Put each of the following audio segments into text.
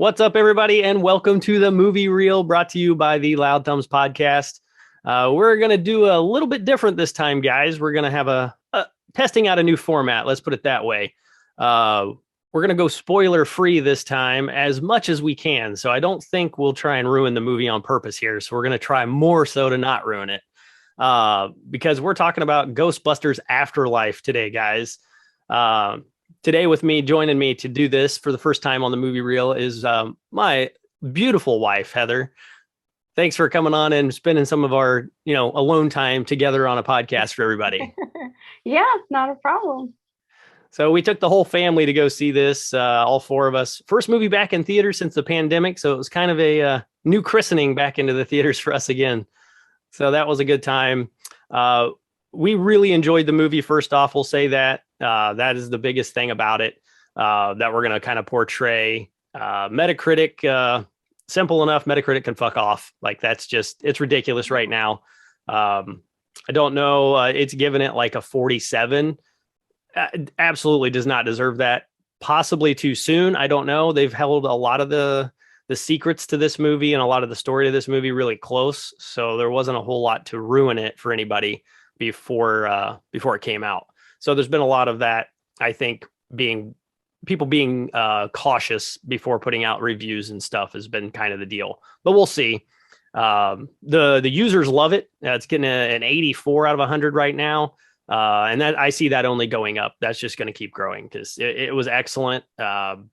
What's up, everybody, and welcome to the Movie Reel, brought to you by the Loud Thumbs podcast. We're going to do a little bit different this time, guys. We're going to have a testing out a new format. Let's put it that way. We're going to go spoiler free this time as much as we can. So I don't think we'll try and ruin the movie on purpose here. So we're going to try more so to not ruin it. Because we're talking about Ghostbusters Afterlife today, guys. Today with me, joining me to do this for the first time on the Movie Reel is my beautiful wife, Heather. Thanks for coming on and spending some of our, alone time together on a podcast for everybody. Yeah, not a problem. So we took the whole family to go see this, all four of us. First movie back in theaters since the pandemic, so it was kind of a new christening back into the theaters for us again. So that was a good time. We really enjoyed the movie. First off, we'll say that. That is the biggest thing about it, that we're going to kind of portray. Metacritic, simple enough. Metacritic can fuck off. Like, it's ridiculous right now. I don't know. It's given it like a 47. Absolutely does not deserve that. Possibly too soon. I don't know. They've held a lot of the secrets to this movie and a lot of the story to this movie really close. So there wasn't a whole lot to ruin it for anybody before it came out. So there's been a lot of that, I think, people being cautious before putting out reviews and stuff has been kind of the deal. But we'll see. The users love it. It's getting an 84 out of 100 right now. And that I see that only going up. That's just going to keep growing because it was excellent. The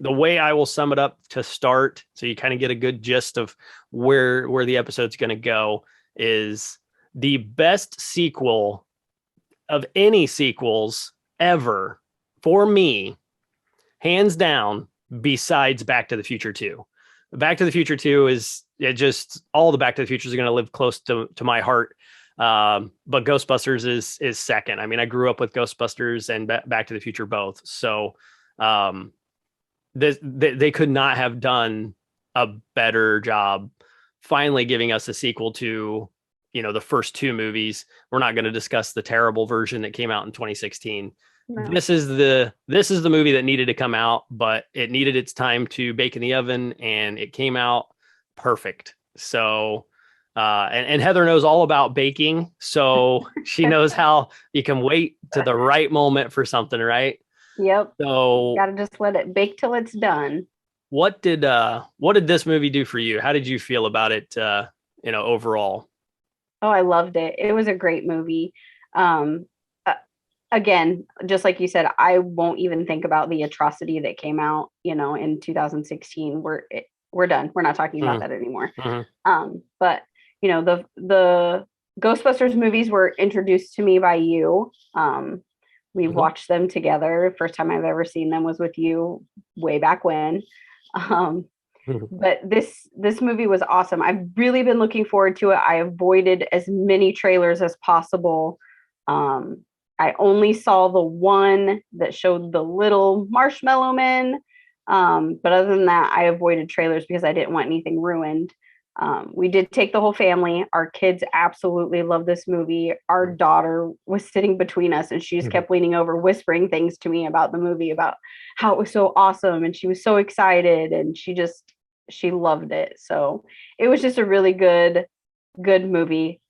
way I will sum it up to start, so you kind of get a good gist of where the episode's going to go, is the best sequel of any sequels ever for me, hands down, besides Back to the Future 2. Back to the Future 2 is all the Back to the Futures are going to live close to my heart. But Ghostbusters is second. I mean, I grew up with Ghostbusters and Back to the Future both. So they could not have done a better job finally giving us a sequel to the first two movies. We're not going to discuss the terrible version that came out in 2016. No. This is the movie that needed to come out, but it needed its time to bake in the oven, and it came out perfect. So and Heather knows all about baking, so she knows how you can wait to the right moment for something, right? Yep. So gotta just let it bake till it's done. What did this movie do for you? How did you feel about it overall? Oh, I loved it. It was a great movie. Again, just like you said, I won't even think about the atrocity that came out, in 2016. We're done. We're not talking about that anymore. Mm-hmm. But the Ghostbusters movies were introduced to me by you. We Mm-hmm. watched them together. First time I've ever seen them was with you way back when. But this movie was awesome. I've really been looking forward to it. I avoided as many trailers as possible. I only saw the one that showed the little marshmallow men. But other than that, I avoided trailers because I didn't want anything ruined. We did take the whole family. Our kids absolutely love this movie. Our daughter was sitting between us and she just kept leaning over, whispering things to me about the movie, about how it was so awesome. And she was so excited and she loved it. So it was just a really good movie.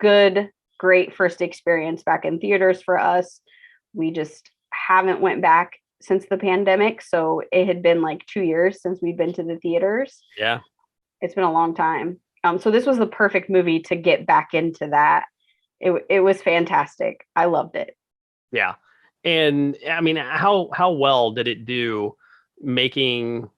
Great first experience back in theaters for us. We just haven't went back since the pandemic. So it had been like 2 years since we've been to the theaters. Yeah. It's been a long time. So this was the perfect movie to get back into that. It was fantastic. I loved it. Yeah. And I mean, how well did it do making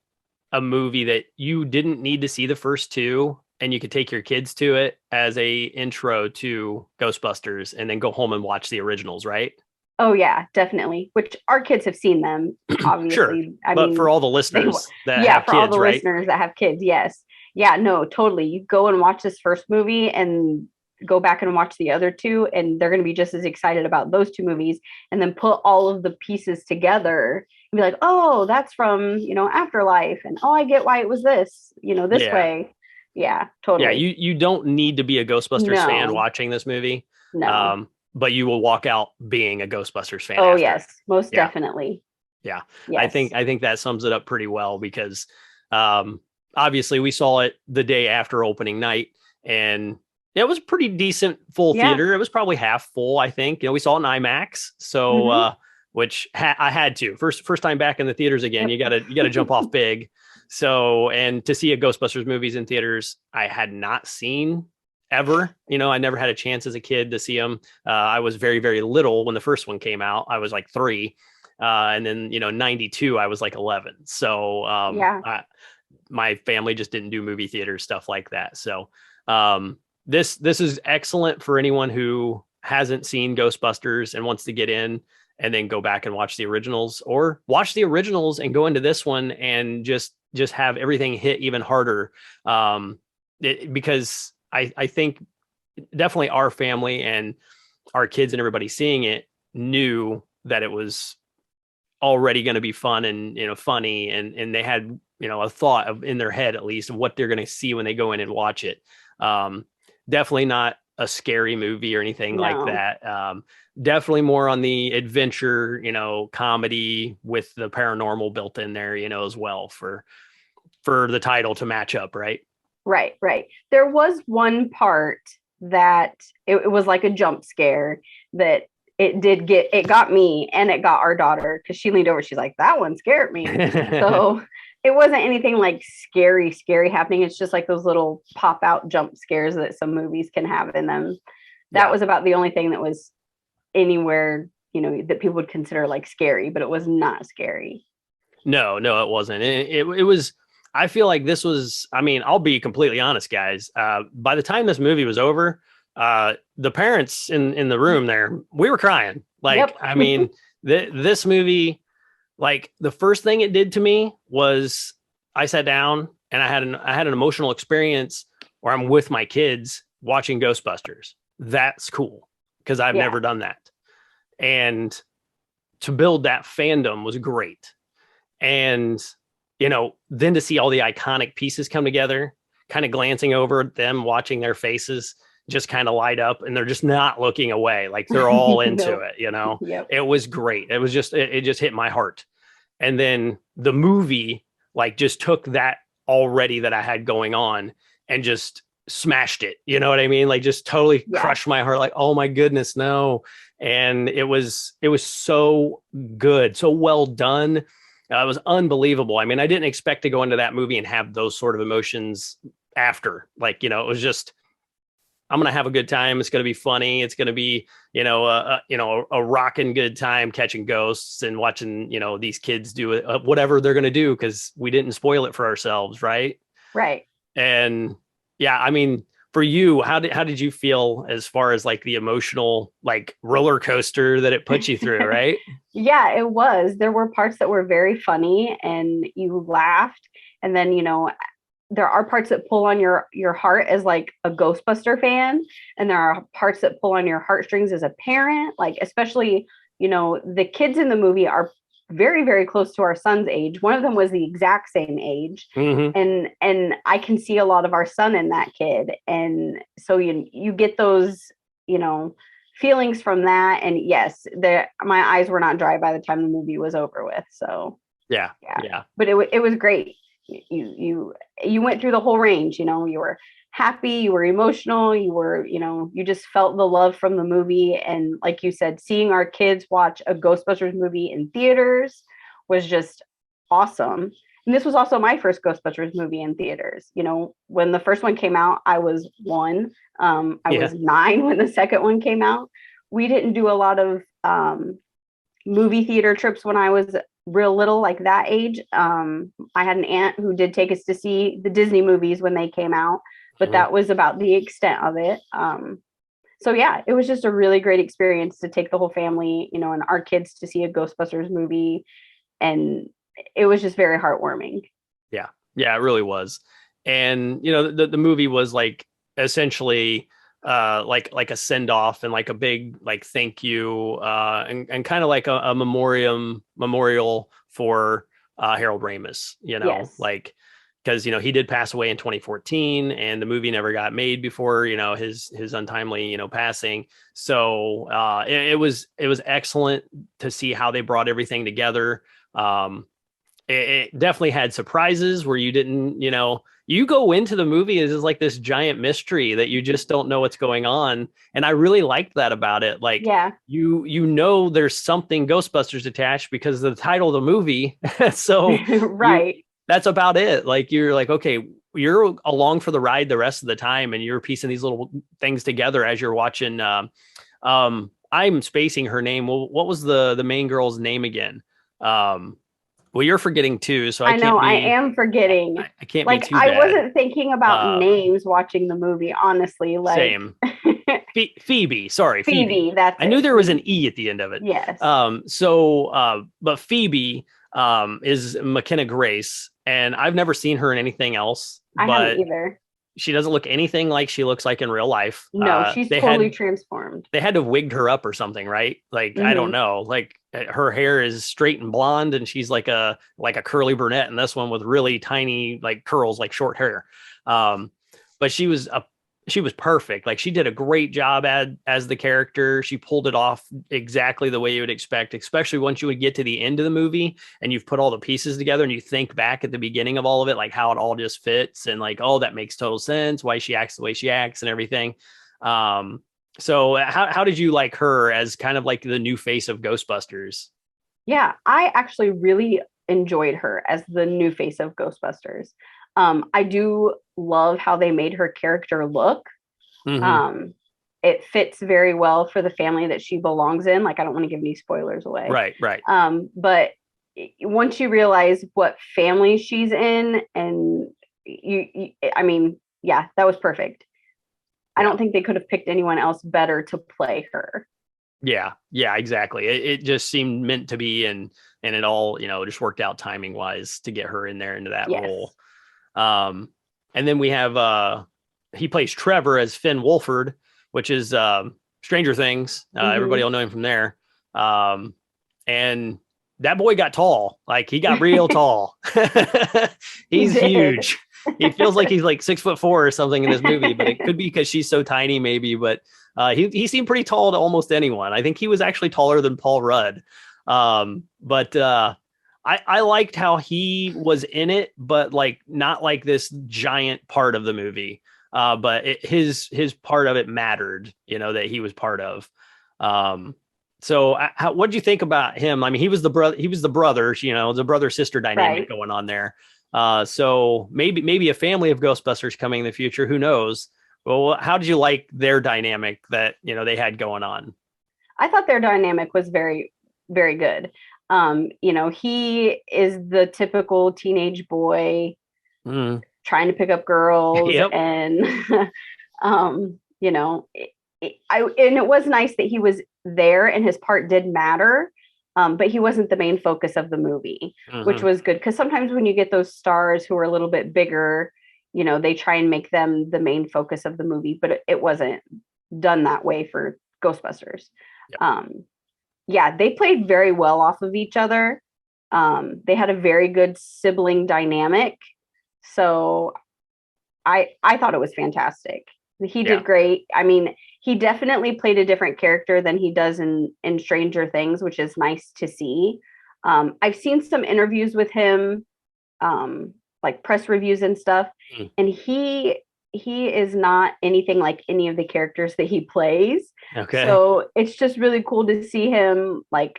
a movie that you didn't need to see the first two and you could take your kids to it as a intro to Ghostbusters and then go home and watch the originals, right? Oh yeah, definitely. Which our kids have seen them, obviously. Sure. I mean, for all the listeners that have kids, all the right? listeners that have kids, yes. Yeah, no, totally. You go and watch this first movie and go back and watch the other two, and they're going to be just as excited about those two movies, and then put all of the pieces together and be like, oh, that's from, Afterlife, and oh, I get why it was this, this way. Yeah, totally. Yeah, you don't need to be a Ghostbusters fan watching this movie. No. But you will walk out being a Ghostbusters fan. Oh, yes, most definitely. Yeah. Yes. I think that sums it up pretty well because Um, Obviously, we saw it the day after opening night, and it was a pretty decent full Yeah. theater. It was probably half full, I think. We saw it in IMAX, so Hmm. which I had to first time back in the theaters again. Yep. You gotta jump off big. So, and to see a Ghostbusters movies in theaters, I had not seen ever. I never had a chance as a kid to see them. I was very, very little when the first one came out. I was like 3. And then, 92, I was like 11. So, Yeah. my family just didn't do movie theater stuff like that. So, this is excellent for anyone who hasn't seen Ghostbusters and wants to get in and then go back and watch the originals, or watch the originals and go into this one and just have everything hit even harder. Because I think definitely our family and our kids and everybody seeing it knew that it was already going to be fun and funny, and they had a thought of in their head at least of what they're going to see when they go in and watch it. Definitely not a scary movie or anything like No. that. Definitely more on the adventure, comedy with the paranormal built in there, as well for the title to match up, right? Right, right. There was one part that it was like a jump scare that it got me and it got our daughter, because she leaned over, she's like, that one scared me. So it wasn't anything like scary happening. It's just like those little pop out jump scares that some movies can have in them. That Yeah. was about the only thing that was anywhere, that people would consider like scary, but it was not scary. No, it wasn't. It was. I feel like this was. I mean, I'll be completely honest, guys. By the time this movie was over, the parents in the room there, we were crying. Like, Yep. I mean, this movie, like the first thing it did to me was I sat down and I had an emotional experience where I'm with my kids watching Ghostbusters. That's cool because I've Yeah. never done that, and to build that fandom was great. And then to see all the iconic pieces come together, kind of glancing over at them, watching their faces just kind of light up, and they're just not looking away, like they're all into Nope. it. Yep. It was great. It was just it just hit my heart. And then the movie like just took that already that I had going on and just smashed it. You know what I mean? Like just totally Yeah. crushed my heart. Like, oh my goodness, no. And it was so good, so well done. It was unbelievable. I mean, I didn't expect to go into that movie and have those sort of emotions after. Like, it was just, I'm gonna have a good time. It's gonna be funny. It's gonna be, a rocking good time catching ghosts and watching, these kids do whatever they're gonna do because we didn't spoil it for ourselves, right? Right. And yeah, I mean, for you, how did you feel as far as like the emotional like roller coaster that it put you through, right? Yeah, it was. There were parts that were very funny and you laughed. And then, there are parts that pull on your heart as like a Ghostbuster fan, and there are parts that pull on your heartstrings as a parent. Like especially, the kids in the movie are very, very close to our son's age. One of them was the exact same age. Mm-hmm. And I can see a lot of our son in that kid. And so you get those, feelings from that. And yes, my eyes were not dry by the time the movie was over with. So Yeah. yeah, Yeah. but it was great. You went through the whole range. You were happy, you were emotional, you just felt the love from the movie. And like you said, seeing our kids watch a Ghostbusters movie in theaters was just awesome. And this was also my first Ghostbusters movie in theaters. When the first one came out, I was 1. I Yeah. was 9 when the second one came out. We didn't do a lot of movie theater trips when I was real little, like that age. I had an aunt who did take us to see the Disney movies when they came out, but that was about the extent of it. So yeah, it was just a really great experience to take the whole family, and our kids to see a Ghostbusters movie, and it was just very heartwarming. Yeah. Yeah, it really was. And the movie was like essentially like a send off and like a big like thank you and kind of like a memorial for Harold Ramis, Yes. like because he did pass away in 2014 and the movie never got made before his untimely passing. So it was excellent to see how they brought everything together. it definitely had surprises where you didn't, you go into the movie as like this giant mystery that you just don't know what's going on. And I really liked that about it. Like Yeah. there's something Ghostbusters attached because of the title of the movie. So you Right. that's about it. Like you're like, okay, you're along for the ride the rest of the time and you're piecing these little things together as you're watching. I'm spacing her name. Well, what was the main girl's name again? Um, well, you're forgetting too, so I I know can't I be am forgetting. I can't be Like too I bad. wasn't thinking about Uh, names watching the movie, honestly. Like Same. Phoebe, sorry, Phoebe. Phoebe, that's I knew it. there was an Phoebe. E at the end of it. Yes. But Phoebe is McKenna Grace, and I've never seen her in anything else, I haven't but either. she doesn't look anything like she looks like in real life. No, she's totally transformed. They had to wigged her up or something, right? Like I don't Hmm. know. Like her hair is straight and blonde, and she's like a curly brunette, and this one with really tiny like curls, like short hair. Um, but she was perfect. Like she did a great job as the character. She pulled it off exactly the way you would expect, especially once you would get to the end of the movie and you've put all the pieces together and you think back at the beginning of all of it, like how it all just fits and like, oh, that makes total sense. Why she acts the way she acts and everything. Um, so how did you like her as kind of like the new face of Ghostbusters? Yeah, I actually really enjoyed her as the new face of Ghostbusters. I do love how they made her character look. Mm-hmm. Um, it fits very well for the family that she belongs in. Like, I don't want to give any spoilers away. Right, right. But once you realize what family she's in, and I mean, yeah, that was perfect. I Yeah. don't think they could have picked anyone else better to play her. Yeah, yeah, exactly. It just seemed meant to be, and it all just worked out timing wise to get her in there into that Yes. role. Um, and then we have he plays Trevor as Finn Wolford, which is Stranger Things. Everybody Hmm. will know him from there. And that boy got tall, like he got real tall. He He's did. huge. He feels like he's like 6'4" or something in this movie, but it could be because she's so tiny, maybe. But he seemed pretty tall to almost anyone. I think he was actually taller than Paul Rudd. But I liked how he was in it, but like not like this giant part of the movie. But his part of it mattered, that he was part of. So what did you think about him? I mean, he was the brother. He was the brothers. The brother sister dynamic Right. going on there. So maybe a family of Ghostbusters coming in the future. Who knows? Well, how did you like their dynamic that they had going on? I thought their dynamic was very, very good. He is the typical teenage boy Mm. trying to pick up girls, Yep. and um, you know, and it was nice that he was there and his part did matter. But he wasn't the main focus of the movie, which Hmm. was good because sometimes when you get those stars who are a little bit bigger, they try and make them the main focus of the movie, but it wasn't done that way for Ghostbusters. Yep. Yeah, they played very well off of each other. They had a very good sibling dynamic. So I thought it was fantastic. He Yeah. did great. I mean, he definitely played a different character than he does in Stranger Things, which is nice to see. I've seen some interviews with him, like press reviews and stuff, Mm. and he is not anything like any of the characters that he plays. Okay. So it's just really cool to see him, like,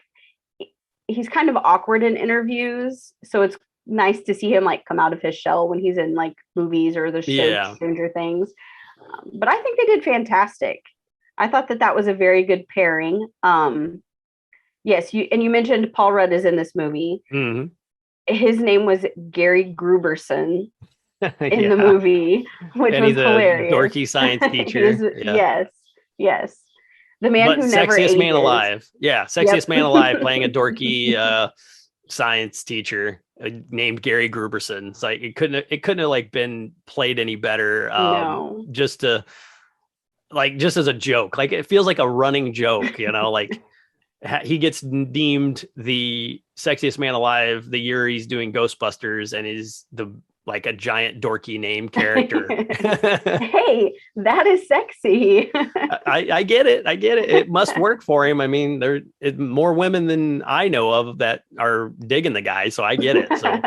he's kind of awkward in interviews, so it's nice to see him like come out of his shell when he's in like movies or the show Yeah. Stranger Things. But I think they did fantastic. I thought that was a very good pairing. Yes, you mentioned Paul Rudd is in this movie. Hmm. His name was Gary Gruberson in the Yeah. movie, which And he's was a hilarious. dorky science He is, teacher. Yeah. yes, yes, the man But who never sexiest man ages. alive. Yeah. Yep. Sexiest man alive playing a dorky science teacher named Gary Gruberson. It's like it couldn't have like been played any better. No. Just to like just as a joke. Like it feels like a running joke, like he gets deemed the sexiest man alive the year he's doing Ghostbusters and is the like a giant dorky name character. Hey, that is sexy. I get it. I get it. It must work for him. I mean, there more women than I know of that are digging the guy, so I get it. So,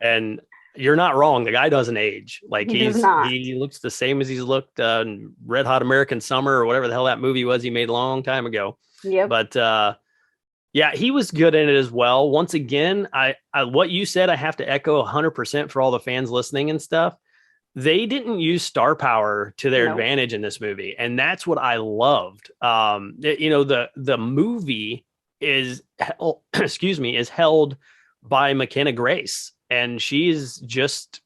and you're not wrong. The guy doesn't age. Like He does not. he looks the same as he's looked in Red Hot American Summer or whatever the hell that movie was he made a long time ago. Yep. But yeah, he was good in it as well. Once again, I what you said, I have to echo 100% for all the fans listening and stuff. They didn't use star power to their advantage in this movie, and that's what I loved. You know, the movie is excuse me, is held by McKenna Grace, and she's just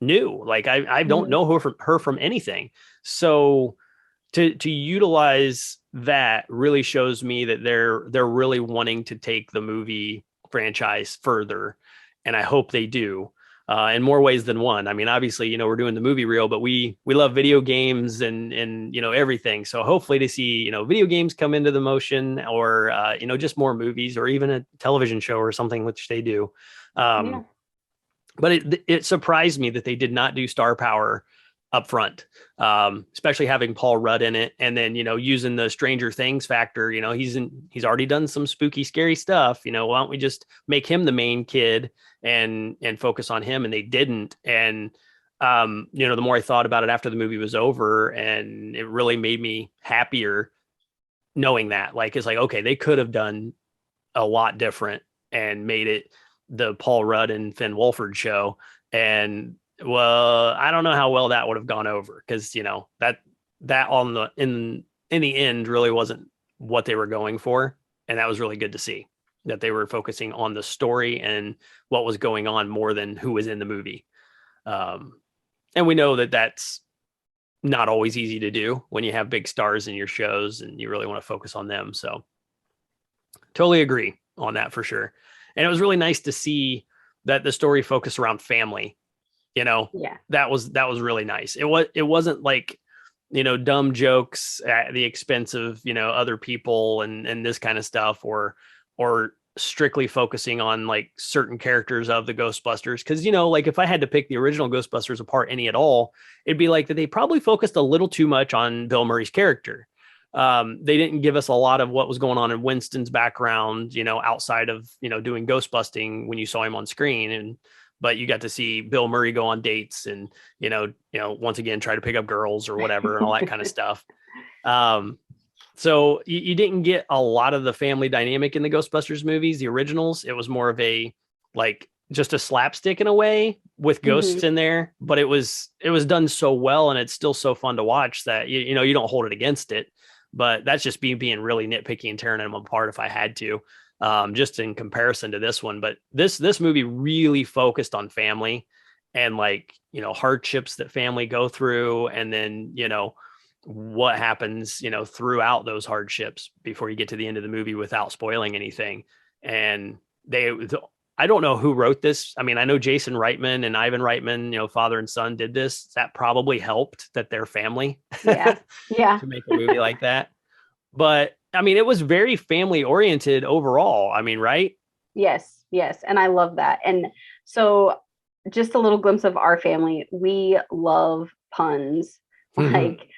new. Like I don't know her from anything. So to utilize that really shows me that they're really wanting to take the movie franchise further, and I hope they do in more ways than one. I mean, obviously, you know, we're doing the movie reel, but we love video games and you know everything. So hopefully to see, you know, video games come into the motion, or you know, just more movies, or even a television show or something, which they do. But it surprised me that they did not do star power up front, especially having Paul Rudd in it, and then, you know, using the Stranger Things factor. You know, he's already done some spooky, scary stuff. You know, why don't we just make him the main kid and focus on him? And they didn't. And you know, the more I thought about it after the movie was over, and it really made me happier knowing that. Like, it's like, okay, they could have done a lot different and made it the Paul Rudd and Finn Wolford show. And well, I don't know how well that would have gone over, because, you know, that on the in the end really wasn't what they were going for. And that was really good to see that they were focusing on the story and what was going on more than who was in the movie. And we know that that's not always easy to do when you have big stars in your shows and you really want to focus on them. So totally agree on that for sure. And it was really nice to see that the story focused around family. You know, that was really nice. It wasn't like, you know, dumb jokes at the expense of, you know, other people and this kind of stuff, or strictly focusing on like certain characters of the Ghostbusters. Cause, you know, like if I had to pick the original Ghostbusters apart any at all, it'd be like that they probably focused a little too much on Bill Murray's character. They didn't give us a lot of what was going on in Winston's background, you know, outside of, you know, doing ghost busting when you saw him on screen. But you got to see Bill Murray go on dates and, you know, once again, try to pick up girls or whatever and all that kind of stuff. So you didn't get a lot of the family dynamic in the Ghostbusters movies, the originals. It was more of a, like, just a slapstick in a way with ghosts in there, but it was done so well, and it's still so fun to watch that, you know, you don't hold it against it. But that's just being really nitpicky and tearing them apart if I had to. Just in comparison to this one. But this movie really focused on family and, like, you know, hardships that family go through, and then, you know, what happens, you know, throughout those hardships before you get to the end of the movie without spoiling anything. And I don't know who wrote this. I mean, I know Jason Reitman and Ivan Reitman, you know, father and son, did this. That probably helped that they're family. Yeah. To make a movie like that. But I mean, it was very family oriented overall. I mean, right? Yes. And I love that. And so, just a little glimpse of our family. We love puns. Like,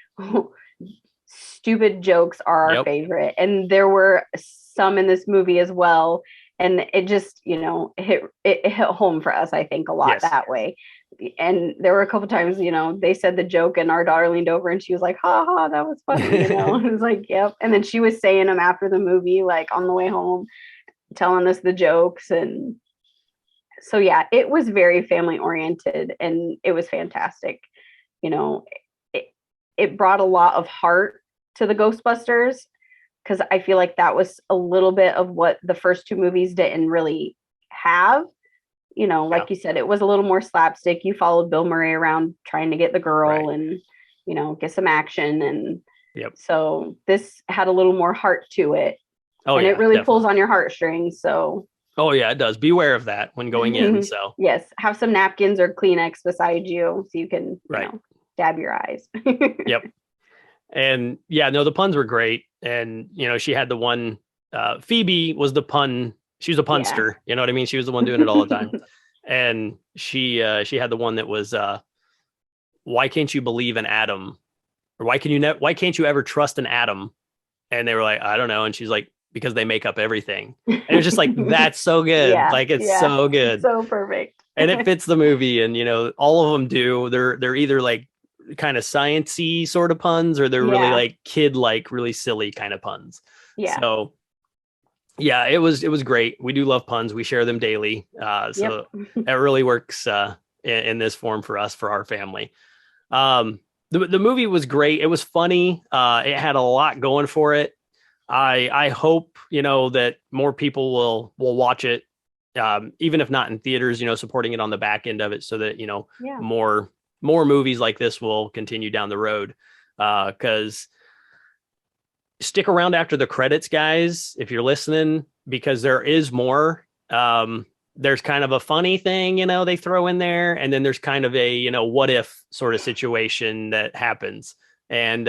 stupid jokes are our favorite. And there were some in this movie as well. And it just, you know, it hit home for us, I think, a lot that way. And there were a couple times, you know, they said the joke and our daughter leaned over and she was like, ha ha, that was funny, you know. It was like, yep. And then she was saying them after the movie, like on the way home, telling us the jokes. And so, yeah, it was very family oriented and it was fantastic. You know, it brought a lot of heart to the Ghostbusters, because I feel like that was a little bit of what the first two movies didn't really have. You know, like you said, it was a little more slapstick. You followed Bill Murray around trying to get the girl and, you know, get some action. And so this had a little more heart to it. Oh, and it really pulls on your heartstrings. So. Oh, yeah, it does. Beware of that when going in. So. Yes. Have some napkins or Kleenex beside you so you can, you know, dab your eyes. Yep. And yeah, no, the puns were great. And, you know, she had the one, Phoebe was the pun. She was a punster. You know what I mean? She was the one doing it all the time. and she had the one that was why can't you believe in Adam, or why can't you ever trust an atom? And they were like, I don't know. And she's like, because they make up everything. And it was just like, that's so good. Yeah, Like, it's yeah. so good. So perfect. And it fits the movie. And, all of them do. They're either like kind of sciencey sort of puns, or they're really Yeah. like kid, like really silly kind of puns. Yeah. So yeah, it was great. We do love puns. We share them daily. So Yep. it really works in this form for us, for our family. The movie was great. It was funny. It had a lot going for it. I hope, that more people will watch it, even if not in theaters, supporting it on the back end of it, so that, Yeah. more movies like this will continue down the road. Because stick around after the credits, guys, if you're listening, because there is more. There's kind of a funny thing, they throw in there, and then there's kind of a, what if sort of situation that happens. And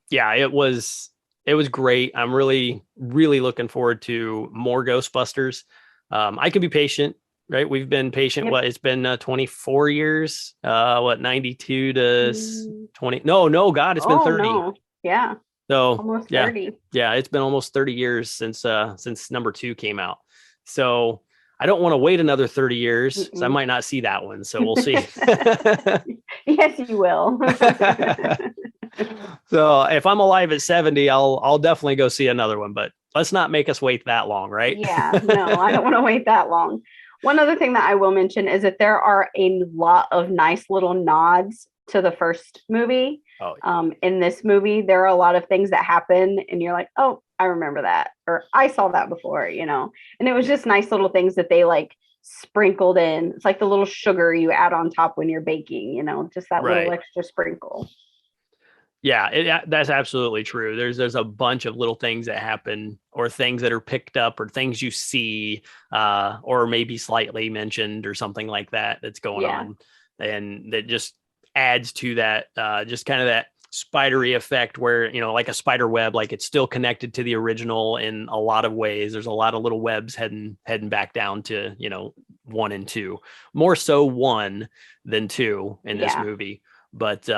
yeah, it was great. I'm really, really looking forward to more Ghostbusters. I can be patient, right? We've been patient. Yep. What, it's been 24 years, 92 to 20. No, God, it's been Oh 30. no. Yeah. So Almost yeah, 30. yeah, it's been almost 30 years since number 2 came out. So I don't want to wait another 30 years. So I might not see that one. So we'll see. Yes, you will. So if I'm alive at 70, I'll definitely go see another one, but let's not make us wait that long, right? Yeah, no, I don't want to wait that long. One other thing that I will mention is that there are a lot of nice little nods to the first movie. Oh, yeah. In this movie, there are a lot of things that happen, and you're like, oh, I remember that, or I saw that before, And it was just nice little things that they like sprinkled in. It's like the little sugar you add on top when you're baking, just that Right. little extra sprinkle. Yeah, that's absolutely true. There's a bunch of little things that happen, or things that are picked up, or things you see, or maybe slightly mentioned, or something like that that's going on, and that just adds to that, just kind of that spidery effect, where, like a spider web, like it's still connected to the original in a lot of ways. There's a lot of little webs heading back down to 1 and 2, more so 1 than 2 in this movie. But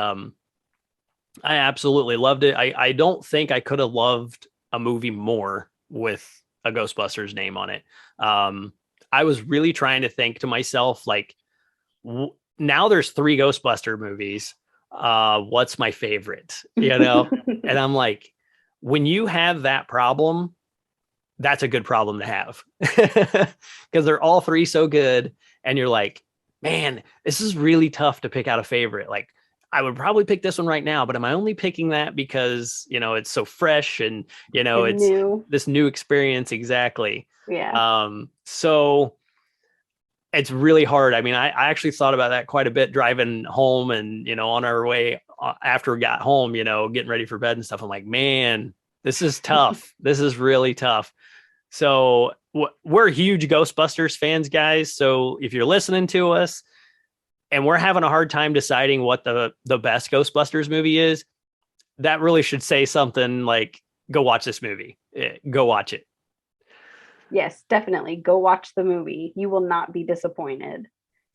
I absolutely loved it. I don't think I could have loved a movie more with a Ghostbusters name on it. I was really trying to think to myself, like, now there's 3 Ghostbuster movies. What's my favorite? And I'm like, when you have that problem, that's a good problem to have, because they're all 3 so good. And you're like, man, this is really tough to pick out a favorite. Like, I would probably pick this one right now, but am I only picking that because, it's so fresh, and, it's new. This new experience? Exactly. Yeah. So it's really hard. I mean, I actually thought about that quite a bit driving home, and, on our way after we got home, getting ready for bed and stuff. I'm like, man, this is tough. This is really tough. So we're huge Ghostbusters fans, guys. So if you're listening to us and we're having a hard time deciding what the best Ghostbusters movie is, that really should say something like, go watch this movie. Go watch it. Yes, definitely. Go watch the movie. You will not be disappointed.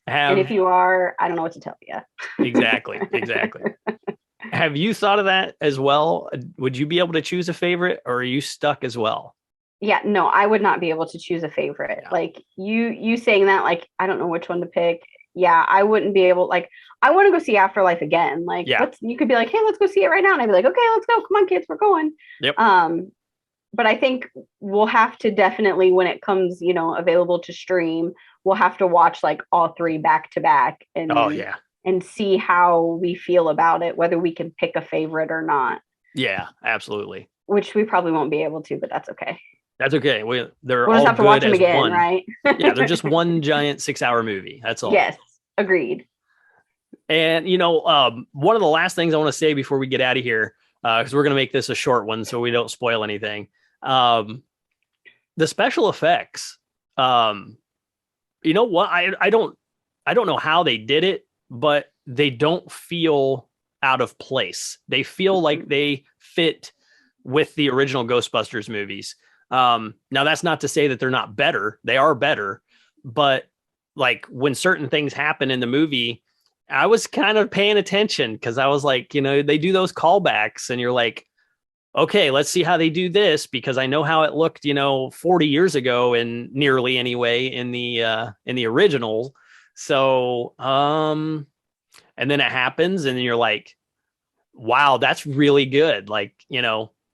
And if you are, I don't know what to tell you. Exactly. Have you thought of that as well? Would you be able to choose a favorite, or are you stuck as well? Yeah, no, I would not be able to choose a favorite. Yeah. Like you saying that, like, I don't know which one to pick. Yeah, I wouldn't be able, like, I want to go see Afterlife again. Like, you could be like, hey, let's go see it right now. And I'd be like, okay, let's go. Come on, kids, we're going. Yep. But I think we'll have to definitely, when it comes, available to stream, we'll have to watch like all 3 back to back and see how we feel about it, whether we can pick a favorite or not. Yeah, absolutely. Which we probably won't be able to, but that's okay. That's okay. We'll all just have to watch them again, one. Right? Yeah, they're just one giant 6-hour movie. That's all. Yes, agreed. And, one of the last things I want to say before we get out of here, because we're going to make this a short one so we don't spoil anything. The special effects, you know what? I don't know how they did it, but they don't feel out of place. They feel like they fit with the original Ghostbusters movies. Now that's not to say that they're not better. They are better, but like when certain things happen in the movie, I was kind of paying attention because I was like, they do those callbacks and you're like, okay, let's see how they do this because I know how it looked, 40 years ago and nearly anyway in the original. So, and then it happens and you're like, wow, that's really good. Like,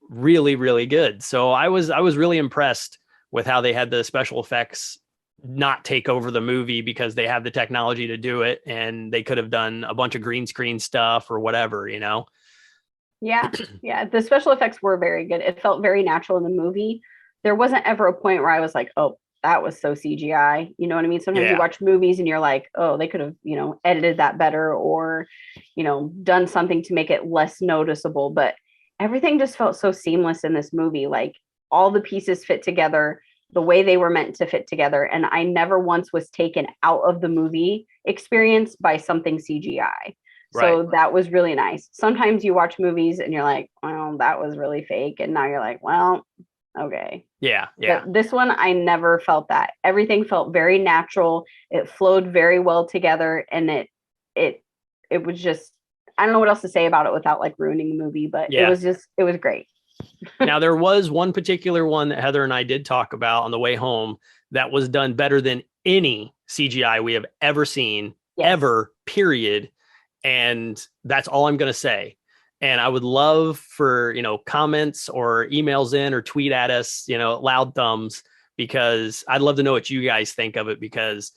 really, really good. So I was really impressed with how they had the special effects not take over the movie because they have the technology to do it and they could have done a bunch of green screen stuff or whatever. Yeah, yeah. The special effects were very good. It felt very natural in the movie. There wasn't ever a point where I was like, oh, that was so CGI. You know what I mean? Sometimes you Yeah. watch movies and you're like, oh, they could have, edited that better or, done something to make it less noticeable. But everything just felt so seamless in this movie. Like all the pieces fit together the way they were meant to fit together. And I never once was taken out of the movie experience by something CGI. Right. So that was really nice. Sometimes you watch movies and you're like, well, that was really fake. And now you're like, well, okay. Yeah. Yeah. But this one, I never felt that. Everything felt very natural. It flowed very well together. And it was just, I don't know what else to say about it without like ruining the movie, but Yeah. it was great. Now, there was one particular one that Heather and I did talk about on the way home that was done better than any CGI we have ever seen, Yes. ever, period. And that's all I'm going to say. And I would love for, comments or emails in or tweet at us, loud thumbs, because I'd love to know what you guys think of it because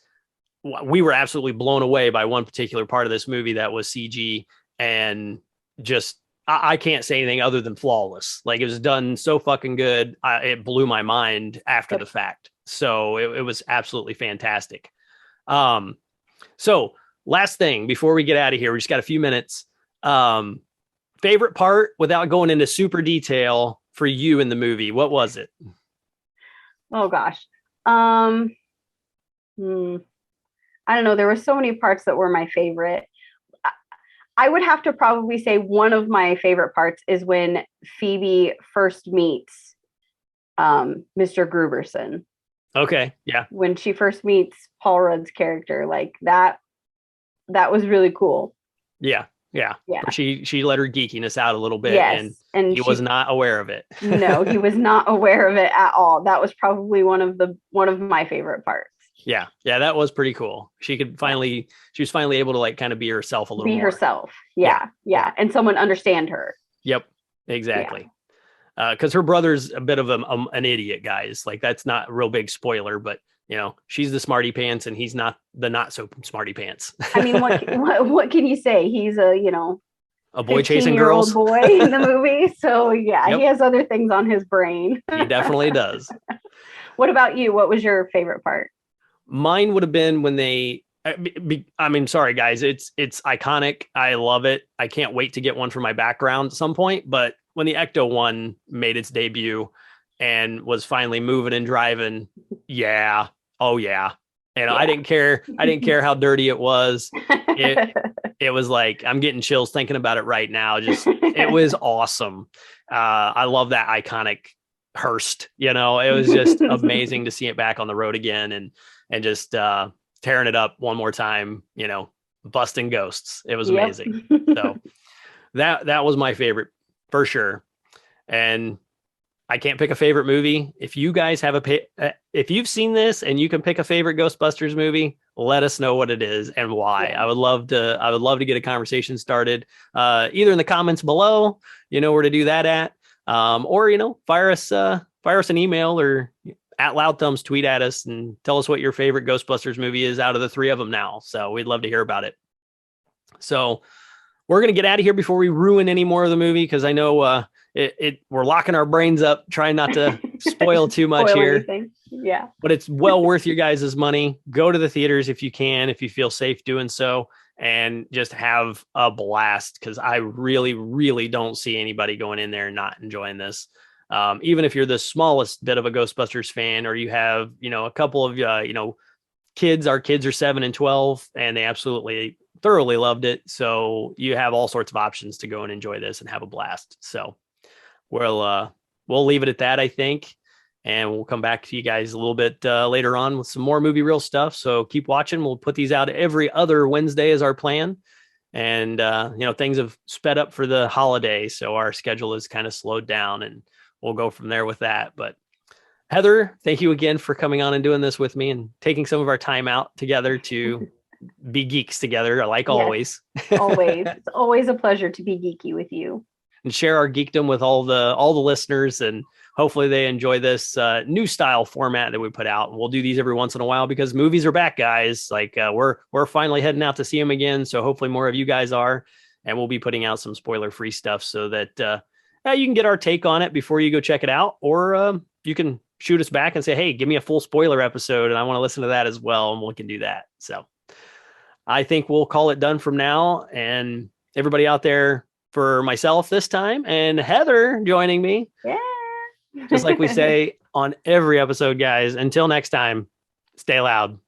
we were absolutely blown away by one particular part of this movie that was CG and just I can't say anything other than flawless. Like it was done so fucking good. It blew my mind after the fact. So it was absolutely fantastic. So last thing before we get out of here, we just got a few minutes. Favorite part without going into super detail for you in the movie. What was it? Oh gosh. I don't know. There were so many parts that were my favorite. I would have to probably say one of my favorite parts is when Phoebe first meets Mr. Gruberson. Okay. Yeah. When she first meets Paul Rudd's character, like that was really cool. Yeah. Yeah. Yeah. She let her geekiness out a little bit yes. and he was not aware of it. No, he was not aware of it at all. That was probably one of my favorite parts. Yeah. Yeah, that was pretty cool. She was finally able to like kind of be herself a little more. Be herself. Yeah. And someone understand her. Yep. Exactly. Because her brother's a bit of an idiot, guys. Like that's not a real big spoiler, but she's the smarty pants and he's not the not so smarty pants. I mean, what can you say? He's a boy chasing girls boy in the movie. So yeah, Yep. He has other things on his brain. He definitely does. What about you? What was your favorite part? Mine would have been when they. I mean, sorry guys, it's iconic. I love it. I can't wait to get one for my background at some point. But when the Ecto one made its debut and was finally moving and driving, yeah, oh yeah. And I didn't care. I didn't care how dirty it was. It was like I'm getting chills thinking about it right now. Just it was awesome. I love that iconic Hearst. It was just amazing to see it back on the road again and just tearing it up one more time. Busting ghosts. It was amazing. So that was my favorite for sure. And I can't pick a favorite movie. If you guys have if you've seen this and you can pick a favorite Ghostbusters movie, let us know what it is and why. I would love to get a conversation started, either in the comments below, where to do that at, or, fire us an email or at Loud Thumbs, tweet at us and tell us what your favorite Ghostbusters movie is out of the three of them now. So we'd love to hear about it. So we're going to get out of here before we ruin any more of the movie. Cause I know, we're locking our brains up, trying not to spoil too much here. Anything. Yeah. But it's well worth your guys' money. Go to the theaters if you can, if you feel safe doing so, and just have a blast. Because I really, really don't see anybody going in there and not enjoying this. Even if you're the smallest bit of a Ghostbusters fan, or you have, a couple of, kids. Our kids are 7 and 12, and they absolutely thoroughly loved it. So you have all sorts of options to go and enjoy this and have a blast. So we'll leave it at that, I think. And we'll come back to you guys a little bit later on with some more movie reel stuff. So keep watching. We'll put these out every other Wednesday as our plan. And, things have sped up for the holiday. So our schedule is kind of slowed down, and we'll go from there with that. But Heather, thank you again for coming on and doing this with me and taking some of our time out together to be geeks together, like yes, always. Always. It's always a pleasure to be geeky with you. And share our geekdom with all the listeners, and hopefully they enjoy this new style format that we put out. And we'll do these every once in a while because movies are back, guys. Like we're finally heading out to see them again. So hopefully more of you guys are, and we'll be putting out some spoiler free stuff so that you can get our take on it before you go check it out, or you can shoot us back and say, hey, give me a full spoiler episode and I want to listen to that as well. And we can do that. So I think we'll call it done from now. And everybody out there, for myself this time and Heather joining me. Yeah. Just like we say on every episode, guys, until next time, stay loud.